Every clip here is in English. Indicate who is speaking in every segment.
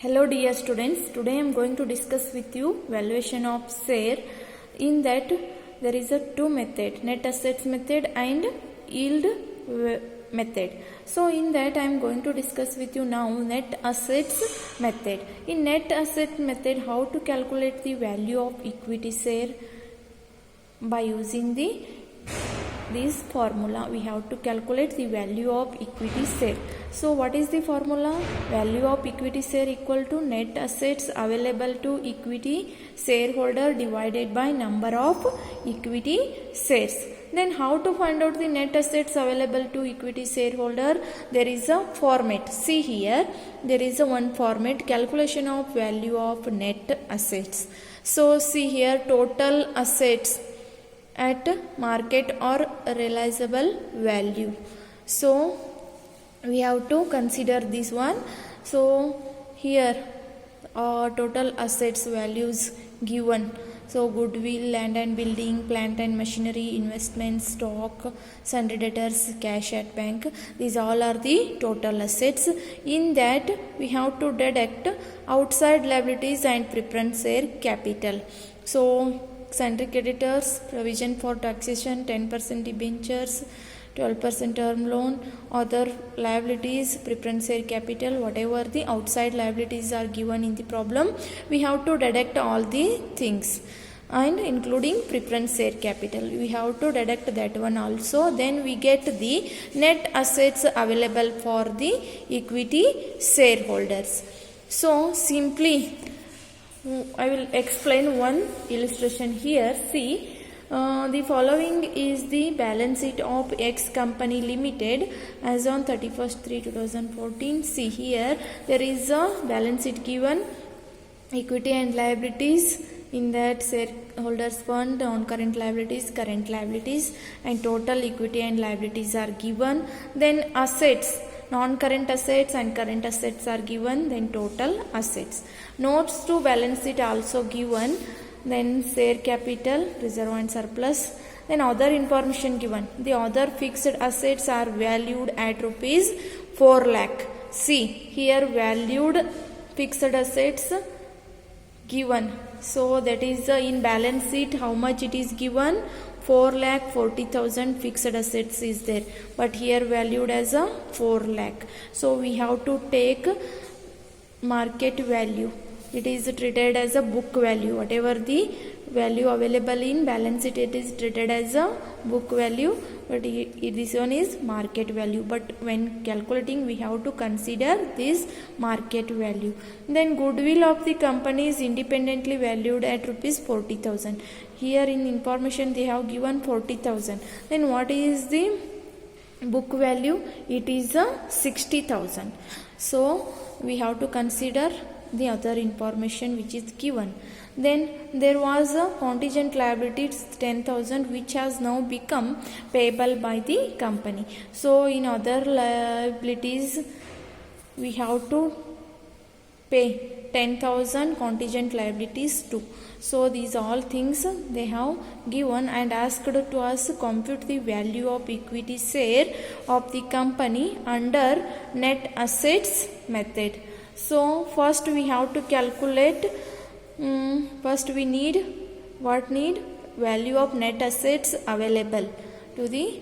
Speaker 1: Hello dear students, today I am going to discuss with you valuation of share. In that there is a two method, net assets method and yield method. So in that I am going to discuss with you now net assets method. In net asset method, how to calculate the value of equity share by using this formula. We have to calculate the value of equity share. So what is the formula? Value of equity share equal to net assets available to equity shareholder divided by number of equity shares. Then how to find out the net assets available to equity shareholder? There is a format. See here, there is a one format, calculation of value of net assets. So see here, total assets at market or realizable value. So we have to consider this one. So here total assets values given. So goodwill, land and building, plant and machinery, investments, stock, sundry debtors, cash at bank. These all are the total assets. In that we have to deduct outside liabilities and preference share capital. So sundry creditors, provision for taxation, 10% debentures, 12% term loan, other liabilities, preference share capital, whatever the outside liabilities are given in the problem, we have to deduct all the things, and including preference share capital. We have to deduct that one also. Then we get the net assets available for the equity shareholders. So simply I will explain one illustration here. See, the following is the balance sheet of X company limited as on 31st/3/2014. See here, there is a balance sheet given, equity and liabilities. In that, shareholders fund, non-current liabilities, current liabilities, and total equity and liabilities are given. Then assets, non-current assets and current assets are given, then total assets. Notes to balance sheet also given, then share capital, reserve and surplus, then other information given. The other fixed assets are valued at rupees 4 lakh. See here, valued fixed assets given. So that is in balance sheet how much it is given, 4,40,000 fixed assets is there, but here valued as a 4 lakh. So we have to take market value. It is treated as a book value. Whatever the value available in balance sheet, it is treated as a book value, but this one is market value. But when calculating, we have to consider this market value. Then goodwill of the company is independently valued at rupees 40,000. Here in information they have given 40,000. Then what is the book value? It is a 60,000. So we have to consider the other information which is given. Then there was a contingent liability 10,000 which has now become payable by the company. So in other liabilities we have to pay 10,000 contingent liabilities too. So these all things they have given and asked to us compute the value of equity share of the company under net assets method. So first we have to calculate, first we need value of net assets available to the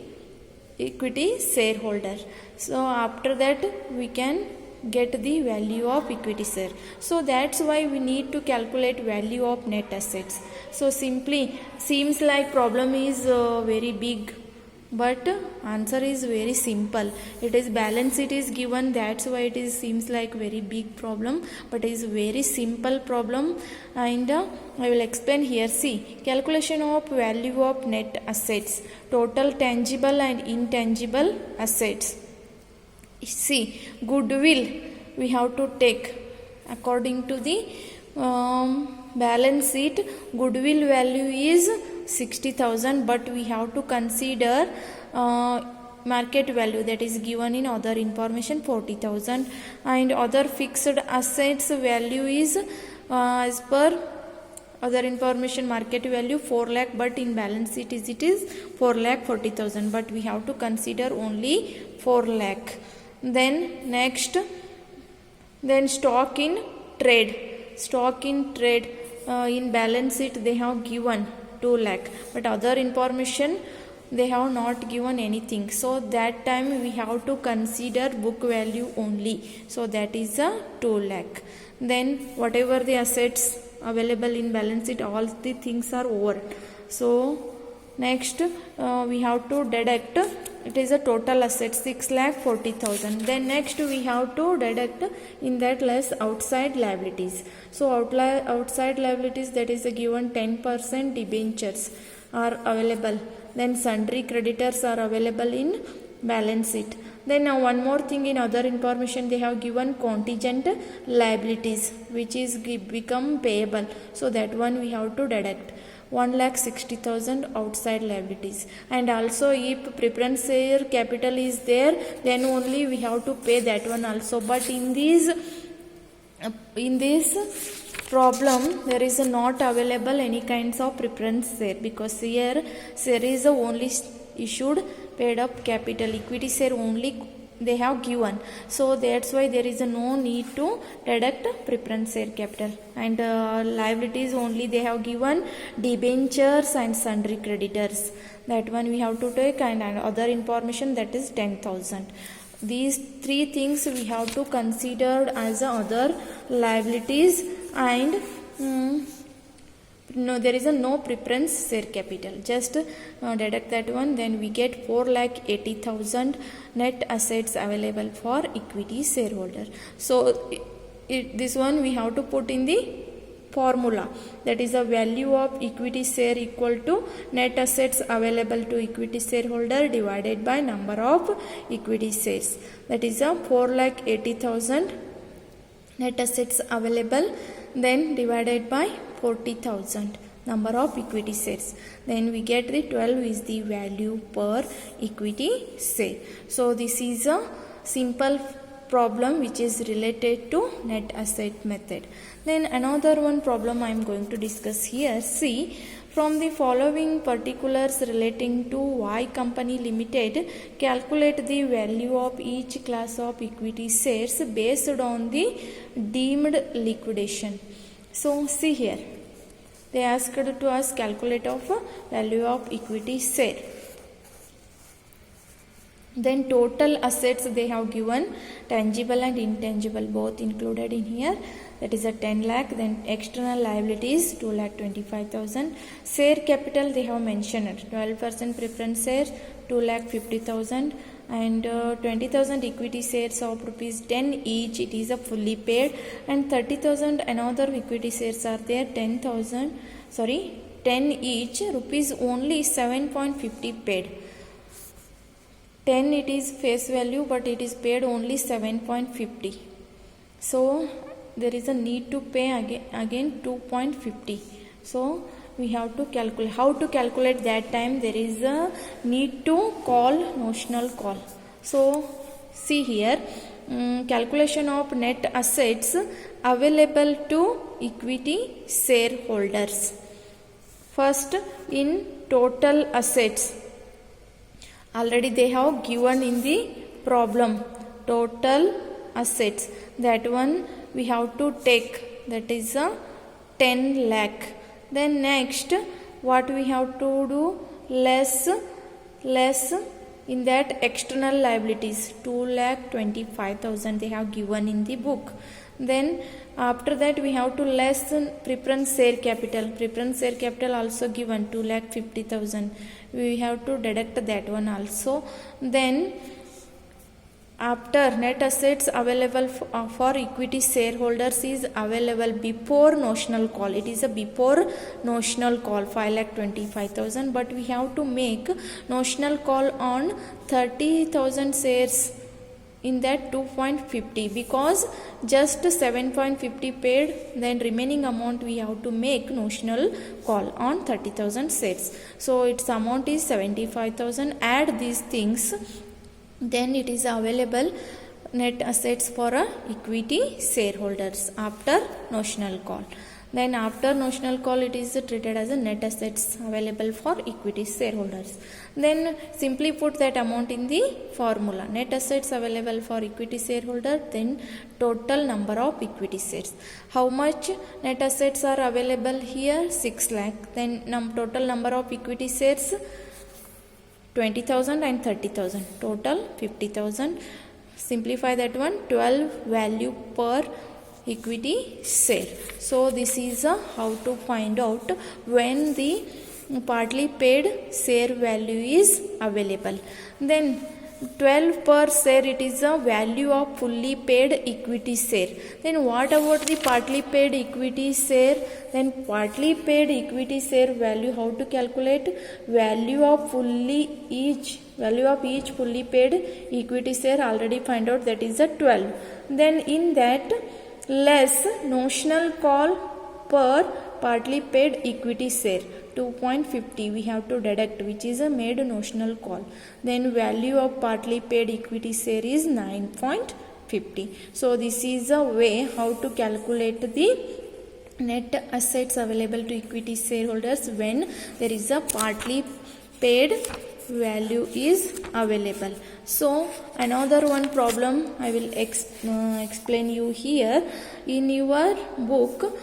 Speaker 1: equity shareholder. So after that we can get the value of equity share. So that's why we need to calculate value of net assets. So simply seems like problem is very big, but answer is very simple. It is balance sheet is given, that's why it is seems like very big problem, but it is very simple problem. And I will explain here. See, calculation of value of net assets, total tangible and intangible assets. See, goodwill we have to take according to the balance sheet. Goodwill value is 60,000, but we have to consider market value that is given in other information 40,000, and other fixed assets value is as per other information market value 4 lakh, but in balance sheet it is 4,40,000, but we have to consider only 4 lakh. Then next, then stock in trade, stock in trade, in balance sheet they have given 2 lakh, but other information they have not given anything. So that time we have to consider book value only. So that is a 2 lakh. Then whatever the assets available in balance sheet, all the things are over. So next we have to deduct, it is a total asset 6,40,000. Then next we have to deduct in that less outside liabilities. So outside liabilities, that is given 10% debentures are available. Then sundry creditors are available in balance sheet. Then now one more thing, in other information they have given contingent liabilities which is become payable. So that one we have to deduct 1,60,000 outside liabilities. And also if preference share capital is there, then only we have to pay that one also. But in this problem there is not available any kinds of preference share, because here share is only issued, paid up capital, equity share only they have given. So that's why there is no need to deduct preference share capital. And liabilities only they have given debentures and sundry creditors, that one we have to take. And other information, that is 10,000. These three things we have to consider as other liabilities. And no, there is no preference share capital, just deduct that one. Then we get 4,80,000 net assets available for equity shareholder. So this one we have to put in the formula, that is the value of equity share equal to net assets available to equity shareholder divided by number of equity shares. That is a 4,80,000 net assets available, then divided by 40,000 number of equity shares. Then we get the 12 is the value per equity share. So this is a simple problem which is related to net asset method. Then another one problem I am going to discuss here. See, from the following particulars relating to Y Company Limited, calculate the value of each class of equity shares based on the deemed liquidation. So see here, they asked to us calculate of value of equity share. Then total assets they have given, tangible and intangible both included in here, that is a 10 lakh. Then external liabilities 2,25,000. Share capital they have mentioned 12% preference shares 2,50,000, and 20,000 equity shares of rupees 10 each, it is a fully paid. And 30,000 another equity shares are there, 10 each, rupees only 7.50 paid. 10 it is face value, but it is paid only 7.50. So there is a need to pay again 2.50. So we have to calculate. How to calculate that time? There is a need to call notional call. So see here, calculation of net assets available to equity shareholders. First, in total assets, already they have given in the problem total assets, that one we have to take, that is a 10 lakh. Then next what we have to do, less in that external liabilities 2,25,000 they have given in the book. Then after that we have to less preference share capital also given 2,50,000, we have to deduct that one also. Then after net assets available for equity shareholders is available before notional call, it is a before notional call 5,25,000, but we have to make notional call on 30,000 shares in that 2.50, because just 7.50 paid, then remaining amount we have to make notional call on 30,000 shares. So its amount is 75,000. Add these things, then it is available net assets for equity shareholders after notional call. Then after notional call, it is treated as a net assets available for equity shareholders. Then simply put that amount in the formula. Net assets available for equity shareholder, then total number of equity shares. How much net assets are available here? 6 lakh. Then total number of equity shares 20,000 and 30,000. Total 50,000. Simplify that one. 12 value per equity share. So this is how to find out when the partly paid share value is available. Then 12 per share, it is a value of fully paid equity share. Then what about the partly paid equity share? Then partly paid equity share value, how to calculate? Value of each fully paid equity share, already find out, that is a 12. Then in that, less notional call per partly paid equity share 2.50 we have to deduct, which is a made notional call. Then value of partly paid equity share is 9.50. So this is a way how to calculate the net assets available to equity shareholders when there is a partly paid value is available. So another one problem I will explain you here. In your book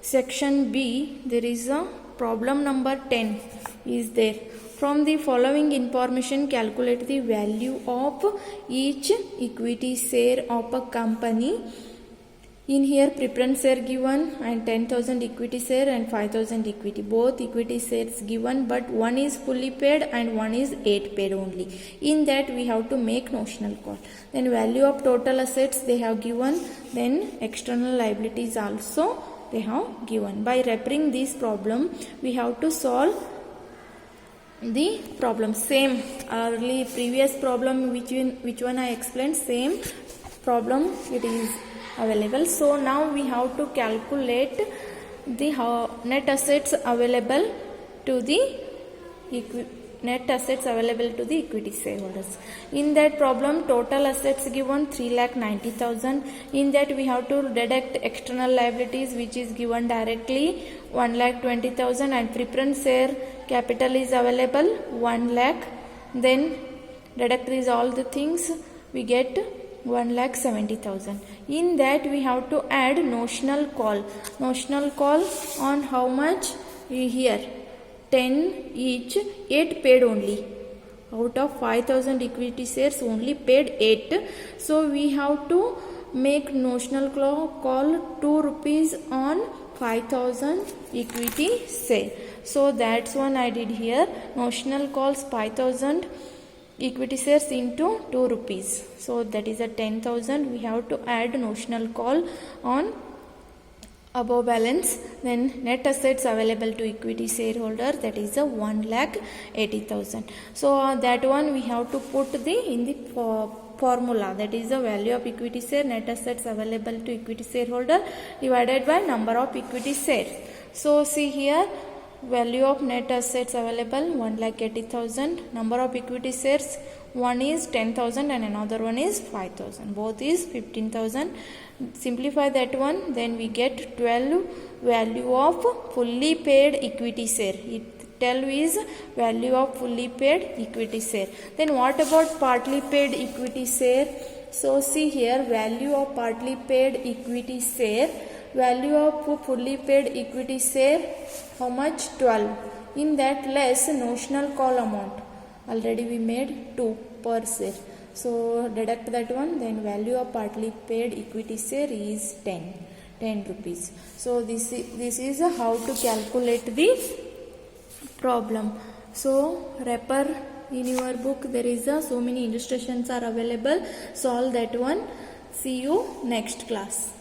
Speaker 1: section B, there is a problem number 10 is there. From the following information, calculate the value of each equity share of a company. In here, preference share given and 10,000 equity share and 5,000 equity. Both equity shares given, but one is fully paid and one is 8 paid only. In that, we have to make notional call. Then value of total assets they have given. Then external liabilities also they have given. By referring this problem, we have to solve the problem. Same early previous problem which one I explained, same problem it is available. So now we have to calculate the net assets available to the equity shareholders. In that problem, total assets given 3,90,000. In that we have to deduct external liabilities, which is given directly 1,20,000, and preference share capital is available 1 lakh. Then deduct these all the things, we get 1,70,000. In that we have to add notional call. Notional call on how much? Here 10 each, 8 paid only. Out of 5,000 equity shares, only paid 8. So we have to make notional call 2 rupees on 5,000 equity share. So that's one I did here. Notional calls 5,000 equity shares into 2 rupees. So that is a 10,000. We have to add notional call on above balance. Then net assets available to equity shareholder, that is a 1,80,000. So that one we have to put in the formula, that is the value of equity share, net assets available to equity shareholder divided by number of equity shares. So see here, value of net assets available 1,80,000, number of equity shares, one is 10,000 and another one is 5,000, both is 15,000. Simplify that one, then we get 12 value of fully paid equity share. 12 is value of fully paid equity share. Then what about partly paid equity share? So see here, value of partly paid equity share, value of fully paid equity share, how much? 12. In that, less notional call amount, already we made 2 per share. So deduct that one, then value of partly paid equity share is 10 rupees. So this is how to calculate the problem. So refer in your book, there is so many illustrations are available. Solve that one. See you next class.